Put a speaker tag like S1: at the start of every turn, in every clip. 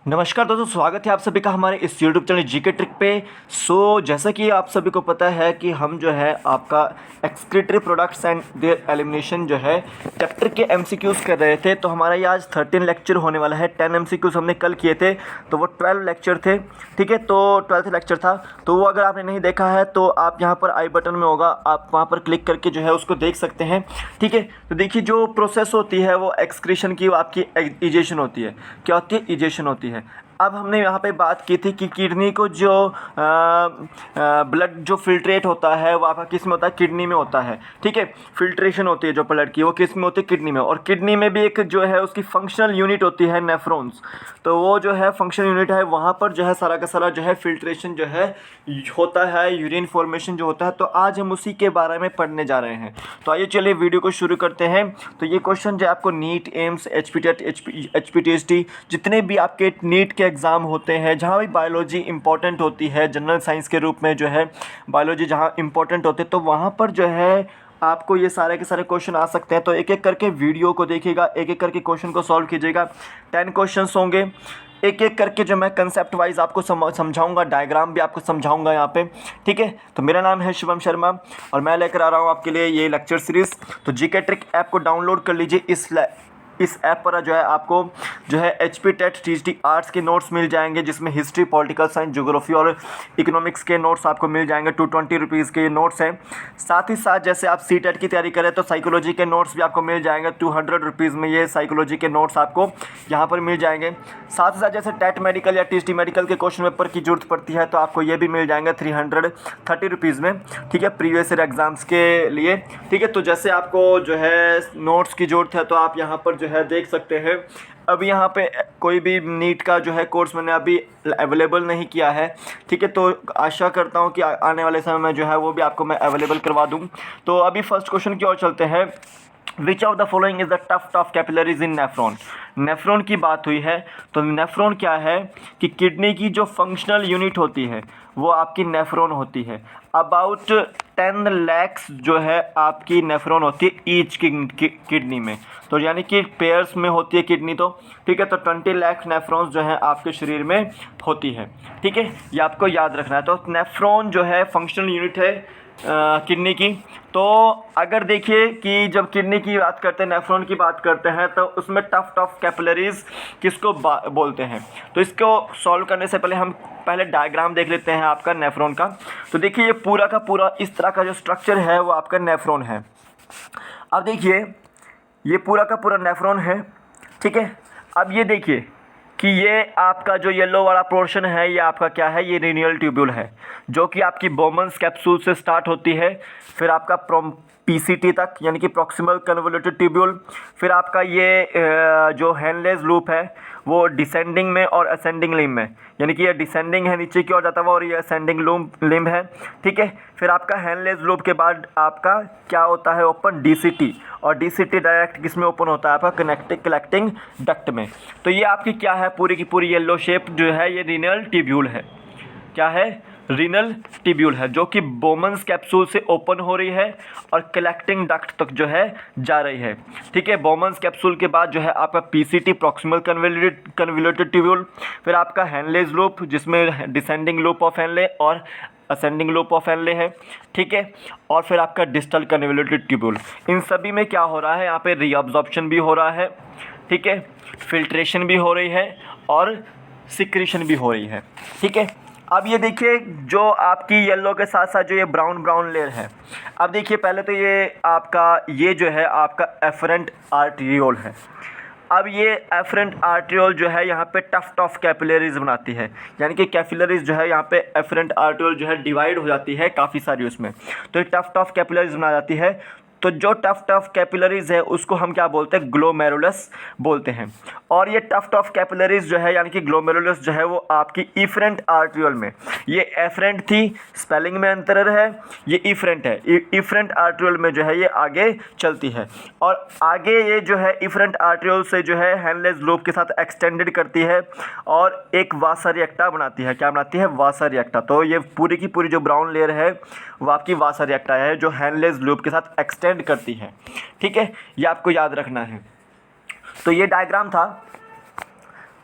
S1: नमस्कार दोस्तों, स्वागत है आप सभी का हमारे इस यूट्यूब चैनल जीके ट्रिक पे। जैसा कि आप सभी को पता है कि हम जो है आपका excretory products and there elimination जो है चैप्टर के एमसीक्यूज़ कर रहे थे। तो हमारा ये आज 13 लेक्चर होने वाला है। 10 एमसीक्यूज़ हमने कल किए थे, तो वो 12 लेक्चर थे। ठीक है, तो 12th लेक्चर था, तो वो अगर आपने नहीं देखा है तो आप यहाँ पर आई बटन में होगा, आप वहाँ पर क्लिक करके जो है उसको देख सकते हैं। ठीक है, तो देखिए जो प्रोसेस होती है वो एक्सक्रीशन की, आपकी इजेशन होती है। क्या होती है? इजेशन होती है। अब हमने यहाँ पे बात की थी कि किडनी को जो ब्लड जो फिल्ट्रेट होता है वो आपका किस में होता है? किडनी में होता है। ठीक है, फिल्ट्रेशन होती है जो ब्लड की, वो किस में होती है? किडनी में। और किडनी में भी एक जो है उसकी फंक्शनल यूनिट होती है नेफ्रॉन्स। तो वो जो है फंक्शनल यूनिट है, वहाँ पर जो है सारा का सारा जो है फिल्ट्रेशन जो है होता है, यूरिन फॉर्मेशन जो होता है। तो आज हम उसी के बारे में पढ़ने जा रहे हैं। तो आइए चलिए वीडियो को शुरू करते हैं। तो ये क्वेश्चन जो आपको नीट, एम्स, एचपीटेट, एचपीटीएसटी जितने भी आपके नीट के एग्ज़ाम होते हैं, जहाँ भी बायोलॉजी इंपॉर्टेंट होती है, जनरल साइंस के रूप में जो है बायोलॉजी जहाँ इंपॉर्टेंट होते हैं, तो वहाँ पर जो है आपको ये सारे के सारे क्वेश्चन आ सकते हैं। तो एक एक करके वीडियो को देखिएगा, एक एक करके क्वेश्चन को सॉल्व कीजिएगा। 10 क्वेश्चंस होंगे, एक एक करके जो मैं कंसेप्ट वाइज आपको समझाऊंगा, डायग्राम भी आपको समझाऊंगा यहाँ पे। ठीक है, तो मेरा नाम है शिवम शर्मा और मैं लेकर आ रहा हूँ आपके लिए ये लेक्चर सीरीज़। तो जीके ट्रिक ऐप को डाउनलोड कर लीजिए। इस ऐप पर जो है आपको जो है एचपीटेट टीजीटी आर्ट्स के नोट्स मिल जाएंगे, जिसमें हिस्ट्री, पॉलिटिकल साइंस, ज्योग्राफी और इकोनॉमिक्स के नोट्स आपको मिल जाएंगे। 220 रुपीज़ के ये नोट्स हैं। साथ ही साथ जैसे आप सीटेट की तैयारी करें तो साइकोलॉजी के नोट्स भी आपको मिल जाएंगे। 200 रुपीज़ में ये साइकोलॉजी के नोट्स आपको यहाँ पर मिल जाएंगे। साथ ही साथ जैसे टेट मेडिकल या टीजीटी मेडिकल के क्वेश्चन पेपर की जरूरत पड़ती है तो आपको ये भी मिल जाएंगे 330 रुपीज़ में। ठीक है, प्रीवियस ईयर एग्जाम्स के लिए। ठीक है, तो जैसे आपको जो है नोट्स की जरूरत है तो आप यहाँ पर जो है देख सकते हैं। अभी यहाँ पे कोई भी नीट का जो है कोर्स मैंने अभी अवेलेबल नहीं किया है। ठीक है, तो आशा करता हूँ कि आने वाले समय में जो है वो भी आपको मैं अवेलेबल करवा दूँ। तो अभी फर्स्ट क्वेश्चन की ओर चलते हैं। Which of the following is the tuft of capillaries in nephron? Nephron की बात हुई है, तो नेफ्रॉन क्या है कि किडनी की जो फंक्शनल यूनिट होती है वो आपकी नेफ्रॉन होती है। अबाउट 10 लैक्स जो है आपकी नेफ्रॉन होती है ईच किडनी में, तो यानी कि पेयर्स में होती है किडनी। तो ठीक है, तो 20 लाख नेफ्रॉन्स जो है आपके शरीर में होती है। ठीक है, ये आपको याद रखना है। तो नेफ्रॉन जो है फंक्शनल यूनिट है किडनी की। तो अगर देखिए कि जब किडनी की बात करते हैं, नेफ्रॉन की बात करते हैं, तो उसमें टफ्ट ऑफ कैपिलरीज किसको बोलते हैं? तो इसको सॉल्व करने से पहले हम पहले डायग्राम देख लेते हैं आपका नेफ्रॉन का। तो देखिए ये पूरा का पूरा इस तरह का जो स्ट्रक्चर है वो आपका नेफ्रॉन है। अब देखिए ये पूरा का पूरा नेफ्रॉन है। ठीक है, अब ये देखिए कि ये आपका जो येलो वाला पोर्शन है ये आपका क्या है? ये रीनियल ट्यूब्यूल है, जो कि आपकी बोमन्स कैप्सूल से स्टार्ट होती है, फिर आपका पीसीटी तक यानी कि प्रॉक्सिमल कन्वोल्यूटेड ट्यूब्यूल, फिर आपका ये जो हेनलेस लूप है वो डिसेंडिंग में और असेंडिंग लिम्ब में, यानी कि ये डिसेंडिंग है नीचे की ओर जाता हुआ और ये असेंडिंग लिम्ब है। ठीक है, फिर आपका हेनलेस लूप के बाद आपका क्या होता है? ओपन डीसीटी, और डीसीटी डायरेक्ट किस में ओपन होता है? आपका कलेक्टिंग डक्ट में। तो ये आपकी क्या है? पूरी की पूरी येलो शेप जो है ये रीनल ट्यूब्यूल है। क्या है? रीनल ट्यूब्यूल है, जो कि बोमन्स कैप्सूल से ओपन हो रही है और कलेक्टिंग डक्ट तक जो है जा रही है। ठीक है, बोमन्स कैप्सूल के बाद जो है आपका पीसीटी प्रॉक्सिमल कन्वोल्यूटेड ट्यूब्यूल, फिर आपका हेनलेस लूप जिसमें डिसेंडिंग लूप ऑफ हेनले और असेंडिंग लूप ऑफ हेनले है। ठीक है, और फिर आपका डिस्टल कन्वोल्यूटेड ट्यूब्यूल। इन सभी में क्या हो रहा है? यहाँ पे रीअब्जॉर्प्शन भी हो रहा है। ठीक है, फिल्ट्रेशन भी हो रही है और सिक्रीशन भी हो रही है। ठीक है, अब ये देखिए जो आपकी येलो के साथ साथ जो ये ब्राउन लेयर है। अब देखिए पहले तो ये आपका ये जो है आपका एफरेंट आर्टरियोल है। अब ये एफरेंट आर्टरियोल जो है यहाँ पे टफ्ट ऑफ कैपिलरीज बनाती है, यानी कि कैपिलरीज जो है यहाँ पे एफरेंट आर्टरियोल जो है डिवाइड हो जाती है काफ़ी सारी उसमें, तो ये टफ्ट ऑफ कैपिलरीज बना जाती है। तो जो टफ्ट ऑफ कैपिलरीज है उसको हम क्या बोलते हैं? ग्लोमेरुलस बोलते हैं। और ये टफ्ट ऑफ कैपिलरीज जो है यानी कि ग्लोमेरुलस जो है वो आपकी इफरेंट आर्टरियोल में, ये एफरेंट थी, स्पेलिंग में अंतर है, ये इफरेंट है। इफरेंट आर्टरियोल में जो है ये आगे चलती है और आगे ये जो है इफरेंट आर्टरियोल से जो है हेनलेस लूप के साथ एक्सटेंडेड करती है और एक वासा रिएक्टा बनाती है। क्या बनाती है? वासा रिएक्टा। तो ये पूरी की पूरी जो ब्राउन लेयर है वो आपकी वासा रिएक्टा है, जो हेनलेस लूप के साथ एक्सटेंड करती है। ठीक है, ये आपको याद रखना है। तो ये डायग्राम था।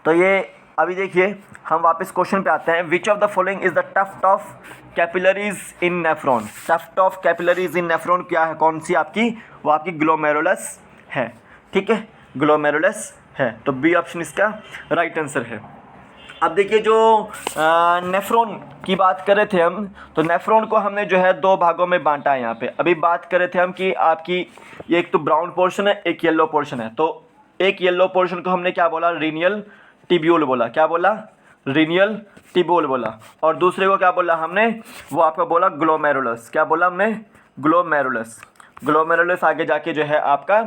S1: तो ये अभी देखिए हम वापस क्वेश्चन पे आते हैं। Which of the following is the tuft of capillaries in nephron. Tuft of capillaries in nephron क्या है, कौन सी आपकी, वो आपकी ग्लोमेरुलस है। ठीक है, ग्लोमेरुलस है, तो बी ऑप्शन इसका राइट आंसर है। अब देखिए जो नेफ्रॉन की बात कर रहे थे हम, तो नेफ्रॉन को हमने जो है दो भागों में बांटा है यहाँ पे। अभी बात कर रहे थे हम कि आपकी ये एक तो ब्राउन पोर्शन है, एक येलो पोर्शन है। तो एक येलो पोर्शन को हमने क्या बोला, रीनियल टिब्यूल बोला। क्या बोला, रीनियल टिब्यूल बोला। और दूसरे को क्या बोला हमने, वो आपका बोला ग्लोमेरुलस। क्या बोला हमने, ग्लोमेरुलस। ग्लोमेरुलस आगे जाके जो है आपका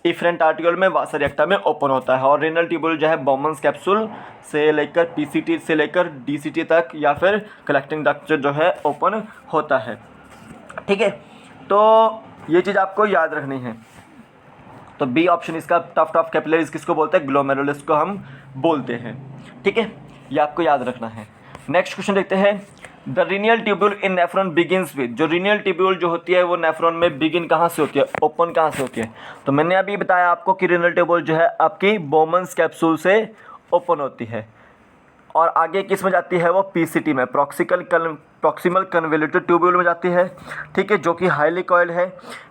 S1: इफरेंट आर्टिकल में वासा रेक्टा में ओपन होता है। और रीनल ट्यूब्यूल जो है बोमन्स कैप्सूल से लेकर पीसीटी से लेकर डीसीटी तक या फिर कलेक्टिंग डक्ट जो है ओपन होता है। ठीक है, तो ये चीज़ आपको याद रखनी है। तो बी ऑप्शन इसका टफ्ट ऑफ कैपिलरीज किसको बोलते हैं, ग्लोमेरुलस को हम बोलते हैं। ठीक है, ये आपको याद रखना है। नेक्स्ट क्वेश्चन देखते हैं। The renal tubule in nephron begins with. जो रीनियल ट्यूब्यूल जो होती है वो नेफ्रॉन में बिगिन कहाँ से होती है, ओपन कहाँ से होती है। तो मैंने अभी बताया आपको कि रीनियल ट्यूब्यूल जो है आपकी बोमन्स कैप्सूल से ओपन होती है और आगे किस में जाती है, वो पीसीटी में, प्रॉक्सिमल कन्वोल्यूटेड ट्यूब्यूल में जाती है। ठीक है, जो कि हाईली कॉइल्ड है।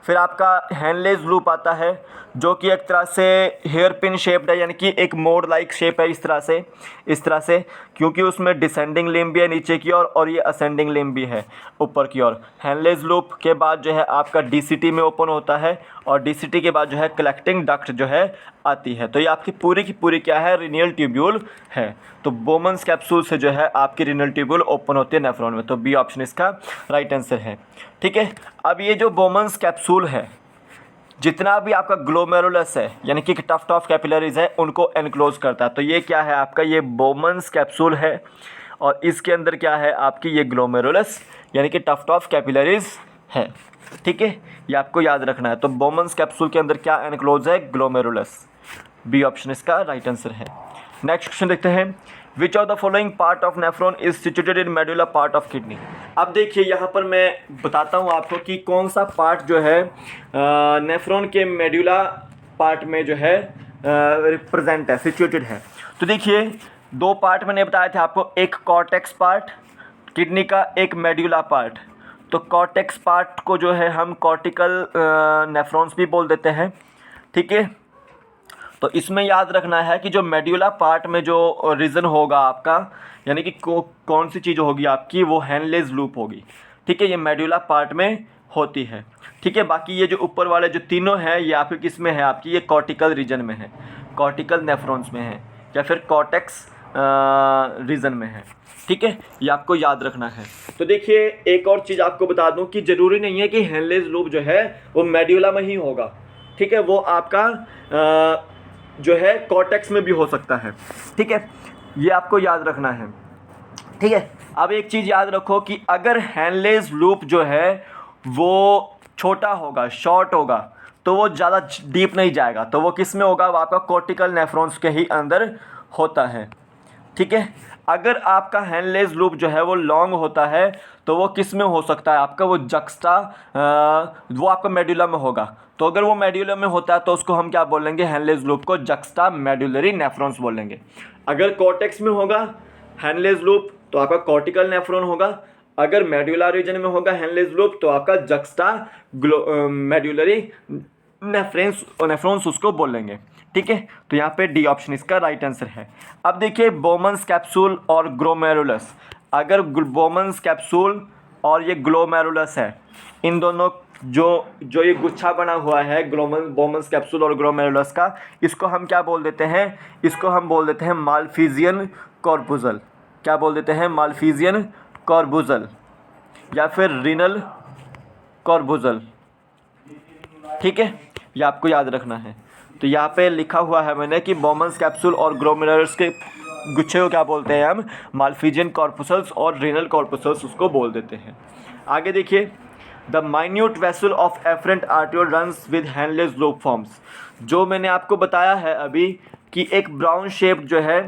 S1: फिर आपका हैंडलेस लूप आता है जो कि एक तरह से हेयर पिन शेप्ड है, यानी कि एक मोड़ लाइक शेप है इस तरह से, क्योंकि उसमें डिसेंडिंग लिम्ब भी है नीचे की ओर और ये असेंडिंग लिम्ब भी है ऊपर की ओर। हैंडलेस लूप के बाद जो है आपका डीसीटी में ओपन होता है और डीसीटी के बाद जो है कलेक्टिंग डक्ट जो है आती है। तो ये आपकी पूरी की पूरी क्या है, रीनियल ट्यूब्यूल है। तो बोमन्स कैप्सूल से जो है आपकी रीनियल ट्यूब्यूल ओपन होती है नेफ्रॉन में। तो बी ऑप्शन इसका राइट आंसर है। ठीक है, अब ये जो बोमन्स कैप्सूल है, जितना भी आपका ग्लोमेरुलस है यानी कि टफ्ट ऑफ कैपिलरीज है, उनको एनक्लोज करता है। तो ये क्या है आपका, ये बोमन्स कैप्सूल है और इसके अंदर क्या है आपकी, ये ग्लोमेरुलस यानी कि टफ्ट ऑफ कैपिलरीज है। ठीक है, ये आपको याद रखना है। तो बोमन्स कैप्सूल के अंदर क्या एनक्लोज है, ग्लोमेरुलस। बी ऑप्शन इसका राइट आंसर है। नेक्स्ट क्वेश्चन देखते हैं। Which of the following part of nephron is situated in medulla part of kidney. अब देखिए यहाँ पर मैं बताता हूँ आपको कि कौन सा पार्ट जो है नेफ्रॉन के मेडुला पार्ट में जो है रिप्रेजेंट है, सिचुएटेड है। तो देखिए दो पार्ट मैंने बताए थे आपको, एक कॉर्टेक्स पार्ट किडनी का, एक मेडुला पार्ट। तो कॉर्टेक्स पार्ट को जो है हम कॉर्टिकल नेफ्रॉन्स भी बोल देते हैं। ठीक है, तो इसमें याद रखना है कि जो मेडुला पार्ट में जो रीजन होगा आपका, यानी कि कौन सी चीज़ होगी आपकी, वो हैंडलेस लूप होगी। ठीक है, ये मेडुला पार्ट में होती है। ठीक है, बाकी ये जो ऊपर वाले जो तीनों हैं ये आपके किस में है, आपकी ये कॉर्टिकल रीजन में है, कॉर्टिकल नेफ्रॉन्स में है या फिर कॉर्टेक्स रीजन में है। ठीक है, ये आपको याद रखना है। तो देखिए एक और चीज़ आपको बता दूं कि ज़रूरी नहीं है कि हैंडलेस लूप जो है वो मेडुला में ही होगा। ठीक है, वो आपका जो है कॉर्टेक्स में भी हो सकता है। ठीक है, ये आपको याद रखना है। ठीक है, अब एक चीज़ याद रखो कि अगर हैंडलेस लूप जो है वो छोटा होगा, शॉर्ट होगा, तो वो ज़्यादा डीप नहीं जाएगा। तो वो किस में होगा, वो आपका कॉर्टिकल नेफ्रॉन्स के ही अंदर होता है। ठीक है, अगर आपका हैंडलेस लूप जो है वो लॉन्ग होता है तो वो किस में हो सकता है आपका, वो जक्स्टा वो आपका मेडुला में होगा। तो अगर वो मेडुला में होता है तो उसको हम क्या बोलेंगे, हैंडलेस लूप को जक्स्टा मेडुलरी नेफ्रॉन्स बोलेंगे। अगर कॉर्टेक्स में होगा हैंडलेस लूप तो आपका कॉर्टिकल नेफ्रॉन होगा। अगर मेडुला रीजन में होगा हैंडलेस लूप तो आपका जक्स्टा मेडुलरी नेफ्रॉन्स उसको बोलेंगे। ठीक है, तो यहाँ पे डी ऑप्शन इसका राइट आंसर है। अब देखिए बोमन्स कैप्सूल और ग्लोमेरुलस, अगर बोमन्स कैप्सूल और ये ग्लोमेरुलस है, इन दोनों जो ये गुच्छा बना हुआ है बोमन्स कैप्सूल और ग्लोमेरुलस का, इसको हम क्या बोल देते हैं, इसको हम बोल देते हैं मालफिजियन कॉर्पुजल। क्या बोल देते हैं, मालफिजियन कॉर्पुजल या फिर रीनल कॉर्पुजल। ठीक है, ये आपको याद रखना है। तो यहाँ पे लिखा हुआ है मैंने कि बोमन्स कैप्सूल और ग्लोमेरुलस के गुच्छे को क्या बोलते हैं हम, मालफिजियन कॉर्पुसल्स और रीनल कॉर्पुसल्स उसको बोल देते हैं। आगे देखिए, the minute vessel of efferent arteriole runs with Henle's loop forms. जो मैंने आपको बताया है अभी कि एक ब्राउन शेप जो है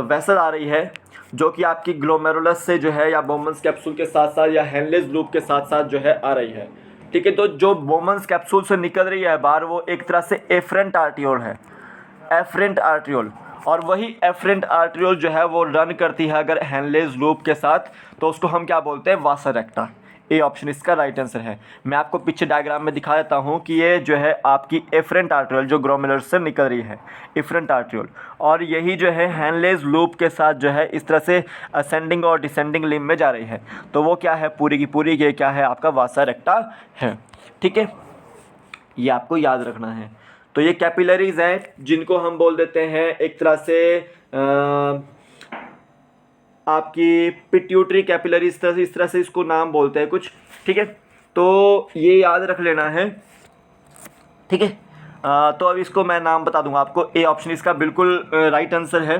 S1: वेसल आ रही है जो कि आपकी ग्लोमेरुलस से जो है या बोमन्स कैप्सूल के साथ साथ या हैंडलेस लूप के साथ साथ जो है आ रही है। ठीक है, तो जो बोमन्स कैप्सूल से निकल रही है बाहर वो एक तरह से एफरेंट आर्टियोल है, एफरेंट आर्टियोल। और वही एफरेंट आर्टरियोल जो है वो रन करती है अगर हेनलेज लूप के साथ, तो उसको हम क्या बोलते हैं, वासा रेक्टा। ए ऑप्शन इसका राइट आंसर है। मैं आपको पीछे डायग्राम में दिखा देता हूँ कि ये जो है आपकी एफरेंट आर्टरियोल जो ग्लोमेरुलर से निकल रही है, एफरेंट आर्टरियोल, और यही जो है हेनलेज लूप के साथ जो है इस तरह से असेंडिंग और डिसेंडिंग लिम्ब में जा रही है, तो वो क्या है, पूरी की पूरी ये क्या है, आपका वासा रेक्टा है। ठीक है, ये आपको याद रखना है। तो ये कैपिलरीज हैं जिनको हम बोल देते हैं एक तरह से आपकी पिट्यूटरी कैपिलरी, इस तरह से इसको नाम बोलते हैं कुछ। ठीक है, तो ये याद रख लेना है। ठीक है, तो अब इसको मैं नाम बता दूंगा आपको। ए ऑप्शन इसका बिल्कुल राइट आंसर है।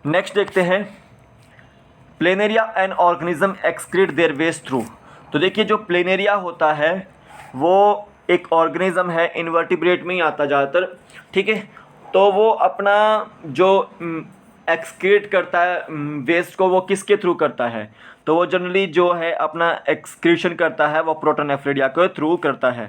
S1: नेक्स्ट देखते हैं, planaria an organism excrete their waste through. तो देखिए जो प्लेनेरिया होता है वो एक ऑर्गेनिज्म है, इन्वर्टिब्रेट में ही आता ज़्यादातर। ठीक है, तो वो अपना जो एक्सक्रीट करता है वेस्ट को, वो किसके थ्रू करता है, तो वो जनरली जो है अपना एक्सक्रीशन करता है वो प्रोटोनेफ्रिडिया के थ्रू करता है,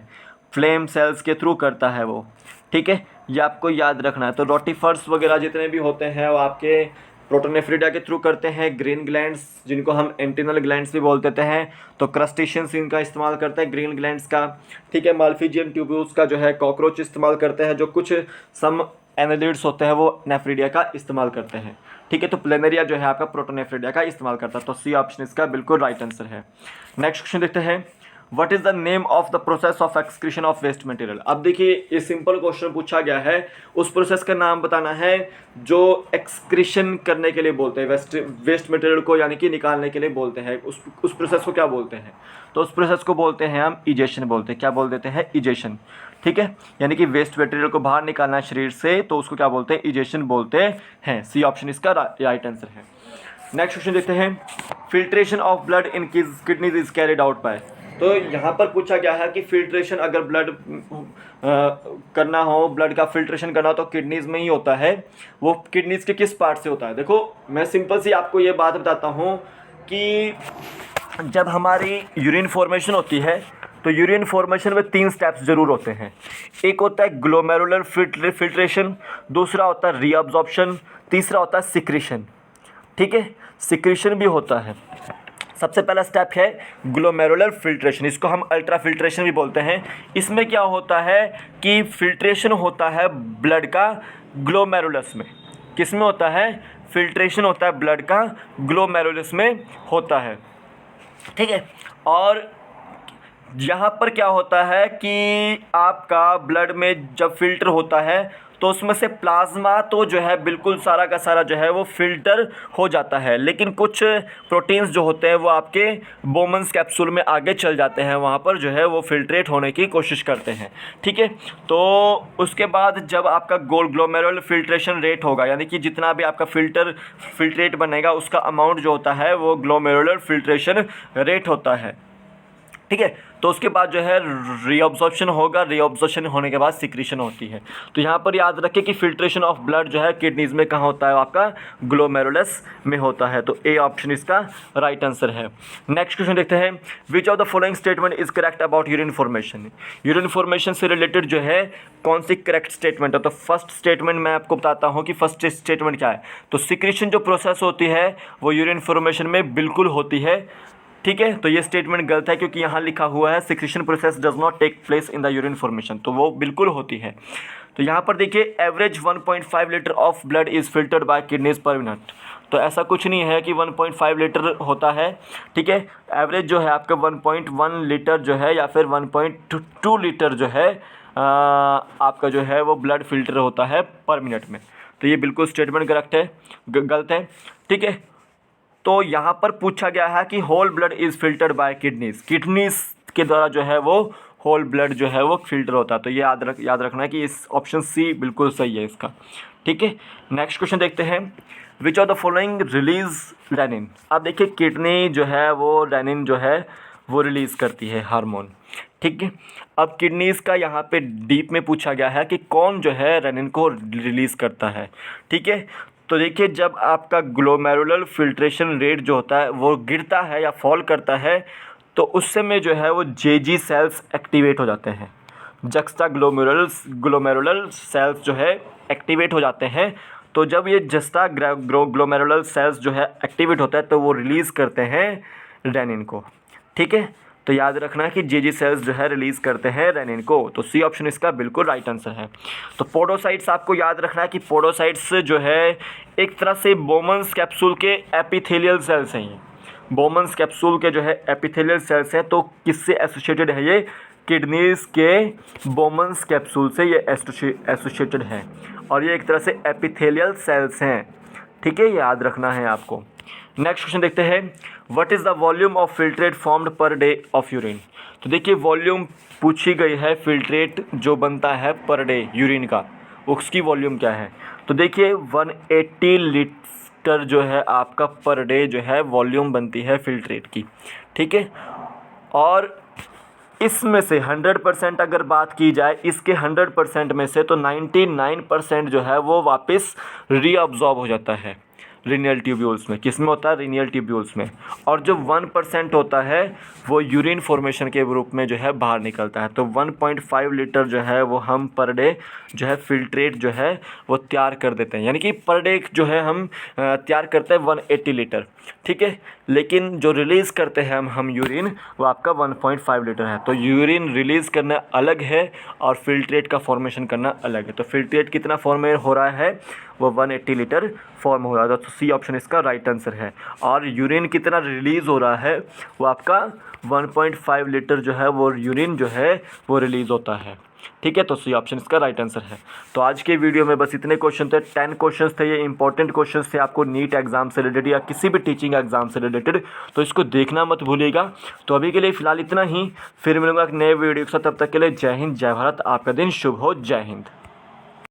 S1: फ्लेम सेल्स के थ्रू करता है वो। ठीक है, ये आपको याद रखना है। तो रोटिफर्स वगैरह जितने भी होते हैं वो आपके प्रोटोनेफ्रिडिया के थ्रू करते हैं। ग्रीन ग्लैंड्स जिनको हम एंटिनल ग्लैंड्स भी बोल देते हैं, तो क्रस्टेशियंस इनका इस्तेमाल करते हैं ग्रीन ग्लैंड्स का। ठीक है, माल्फिजियम ट्यूब्यूल्स का जो है कॉकरोच इस्तेमाल करते हैं, जो कुछ सम एनालिड्स होते हैं वो नेफ्रिडिया का इस्तेमाल करते हैं। ठीक है, तो प्लेनेरिया जो है आपका प्रोटोनेफ्रिडिया का इस्तेमाल करता है, तो सी ऑप्शन इसका बिल्कुल राइट आंसर है। नेक्स्ट क्वेश्चन देखते हैं, what is the name of the process of excretion of waste material. अब देखिए ये सिंपल क्वेश्चन पूछा गया है, उस प्रोसेस का नाम बताना है जो एक्सक्रीशन करने के लिए बोलते हैं वेस्ट मटेरियल को, यानी कि निकालने के लिए बोलते हैं। उस प्रोसेस को क्या बोलते हैं, तो उस प्रोसेस को बोलते हैं हम इजेशन बोलते हैं। क्या बोल देते हैं, इजेशन। ठीक है, यानी कि वेस्ट मटेरियल को बाहर निकालना है शरीर से, तो उसको क्या बोलते हैं, इजेशन बोलते हैं। सी ऑप्शन इसका राइट आंसर है। नेक्स्ट क्वेश्चन देखते हैं, filtration of blood in kidneys is carried out by. तो यहाँ पर पूछा गया है कि फिल्ट्रेशन अगर ब्लड करना हो, ब्लड का फिल्ट्रेशन करना हो तो किडनीज में ही होता है। वो किडनीज के किस पार्ट से होता है, देखो मैं सिंपल सी आपको ये बात बताता हूँ कि जब हमारी यूरिन फॉर्मेशन होती है तो यूरिन फॉर्मेशन में 3 स्टेप्स ज़रूर होते हैं। एक होता है ग्लोमेरुलर फिल्ट्रेशन, दूसरा होता है रीअब्जॉर्प्शन, तीसरा होता है सिक्रीशन। ठीक है, सिक्रीशन भी होता है। सबसे पहला स्टेप है ग्लोमेरुलर फिल्ट्रेशन, इसको हम अल्ट्रा फिल्ट्रेशन भी बोलते हैं। इसमें क्या होता है कि फिल्ट्रेशन होता है ब्लड का ग्लोमेरुलस में। किस में होता है, फिल्ट्रेशन होता है ब्लड का ग्लोमेरुलस में होता है। ठीक है, और यहाँ पर क्या होता है कि आपका ब्लड में जब फिल्टर होता है तो उसमें से प्लाज्मा तो जो है बिल्कुल सारा का सारा जो है वो फिल्टर हो जाता है, लेकिन कुछ प्रोटीन्स जो होते हैं वो आपके बोमन्स कैप्सूल में आगे चल जाते हैं, वहाँ पर जो है वो फिल्ट्रेट होने की कोशिश करते हैं। ठीक है, तो उसके बाद जब आपका ग्लोमेरुलर फिल्ट्रेशन रेट होगा, यानी कि जितना भी आपका फिल्ट्रेट बनेगा उसका अमाउंट जो होता है वो ग्लोमेरुलर फिल्ट्रेशन रेट होता है। ठीक है, तो उसके बाद जो है रीअब्जॉर्प्शन होगा, रीअब्जॉर्प्शन होने के बाद सिक्रीशन होती है। तो यहाँ पर याद रखें कि फिल्ट्रेशन ऑफ ब्लड जो है किडनीज में कहाँ होता है, आपका ग्लोमेरुलस में होता है। तो ए ऑप्शन इसका राइट आंसर है। नेक्स्ट क्वेश्चन देखते हैं, which of the following statement is correct about urine formation. Urine formation से रिलेटेड जो है कौन सी करेक्ट स्टेटमेंट है, तो फर्स्ट स्टेटमेंट मैं आपको बताता हूँ कि फर्स्ट स्टेटमेंट क्या है। तो सिक्रीशन जो प्रोसेस होती है वो यूरिन फॉर्मेशन में बिल्कुल होती है। ठीक है, तो ये स्टेटमेंट गलत है क्योंकि यहाँ लिखा हुआ है secretion process does not take place in the urine formation, तो वो बिल्कुल होती है। तो यहाँ पर देखिए average 1.5 litre of blood is filtered by kidneys per minute. तो ऐसा कुछ नहीं है कि 1.5 लीटर होता है। ठीक है, एवरेज जो है आपका 1.1 लीटर जो है या फिर 1.2 लीटर जो है आपका जो है वो ब्लड फिल्टर होता है पर मिनट में। तो ये बिल्कुल स्टेटमेंट करेक्ट है, गलत है। ठीक है, तो यहाँ पर पूछा गया है कि whole blood is filtered by kidneys के द्वारा जो है वो होल ब्लड जो है वो फिल्टर होता है। तो ये याद रखना है कि इस ऑप्शन सी बिल्कुल सही है इसका। ठीक है, नेक्स्ट क्वेश्चन देखते हैं, which of the following release renin. अब देखिए किडनी जो है वो रेनिन जो है वो रिलीज़ करती है हार्मोन। ठीक है, अब किडनीज़ का यहाँ पे डीप में पूछा गया है कि कौन जो है रेनिन को रिलीज़ करता है। ठीक है, तो देखिए जब आपका ग्लोमेरुलर फिल्ट्रेशन रेट जो होता है वो गिरता है या फॉल करता है तो उस समय जो है वो जेजी सेल्स एक्टिवेट हो जाते हैं, जक्स्टा ग्लोमेरुलर सेल्स जो है एक्टिवेट हो जाते हैं। तो जब ये जस्ता ग्लोमेरुलर सेल्स जो है एक्टिवेट होता है तो वो रिलीज़ करते हैं रेनिन को। ठीक है, तो याद रखना कि जी सेल्स जो है रिलीज़ करते हैं रेनिन को। तो सी ऑप्शन इसका बिल्कुल राइट आंसर है। तो पोडोसाइट्स आपको याद रखना है कि पोडोसाइट्स जो है एक तरह से बोमन्स कैप्सूल के एपिथेलियल सेल्स हैं। ये बोमन्स कैप्सूल के जो है एपिथेलियल सेल्स हैं। तो किससे एसोसिएटेड है ये? किडनीज के बोमन्स कैप्सूल से ये एसोसिएटेड है और ये एक तरह से एपिथेलियल सेल्स हैं। ठीक है, याद रखना है आपको। नेक्स्ट क्वेश्चन देखते हैं, what is the volume of filtrate formed per day of urine. तो देखिए वॉल्यूम पूछी गई है, फिल्ट्रेट जो बनता है पर डे यूरिन का, उसकी वॉल्यूम क्या है। तो देखिए 180 लीटर जो है आपका पर डे जो है वॉल्यूम बनती है फिल्ट्रेट की। ठीक है, और इसमें से 100% अगर बात की जाए, इसके 100% में से तो 99% जो है वो वापस रीअब्जॉर्ब हो जाता है रीनियल ट्यूब्यूल्स में। किस में होता है? रीनियल ट्यूब्यूल्स में। और जो 1% होता है वो यूरिन फॉर्मेशन के रूप में जो है बाहर निकलता है। तो 1.5 लीटर जो है वो हम पर डे जो है फिल्ट्रेट जो है वो तैयार कर देते हैं, यानी कि पर डे जो है हम तैयार करते हैं 180 लीटर। ठीक है, लेकिन जो रिलीज़ करते हैं हम यूरिन वो आपका 1.5 लीटर है। तो यूरिन रिलीज़ करना अलग है और फिल्ट्रेट का फॉर्मेशन करना अलग है। तो फिल्ट्रेट कितना फॉर्म हो रहा है? वो 180 लीटर फॉर्म हो रहा था। तो सी ऑप्शन इसका राइट आंसर है। और यूरिन कितना रिलीज़ हो रहा है? वो आपका 1.5 लीटर जो है वो यूरिन जो है वो रिलीज़ होता है। ठीक है, तो सी ऑप्शन इसका राइट आंसर है। तो आज के वीडियो में बस इतने क्वेश्चन थे, 10 क्वेश्चन थे। ये इंपॉर्टेंट क्वेश्चन थे आपको नीट एग्जाम से रिलेटेड या किसी भी टीचिंग एग्जाम से रिलेटेड, तो इसको देखना मत भूलिएगा। तो अभी के लिए फ़िलहाल इतना ही, फिर मिलूंगा एक नए वीडियो के साथ। तब तक के लिए जय हिंद, जय भारत। आपका दिन शुभ हो। जय हिंद।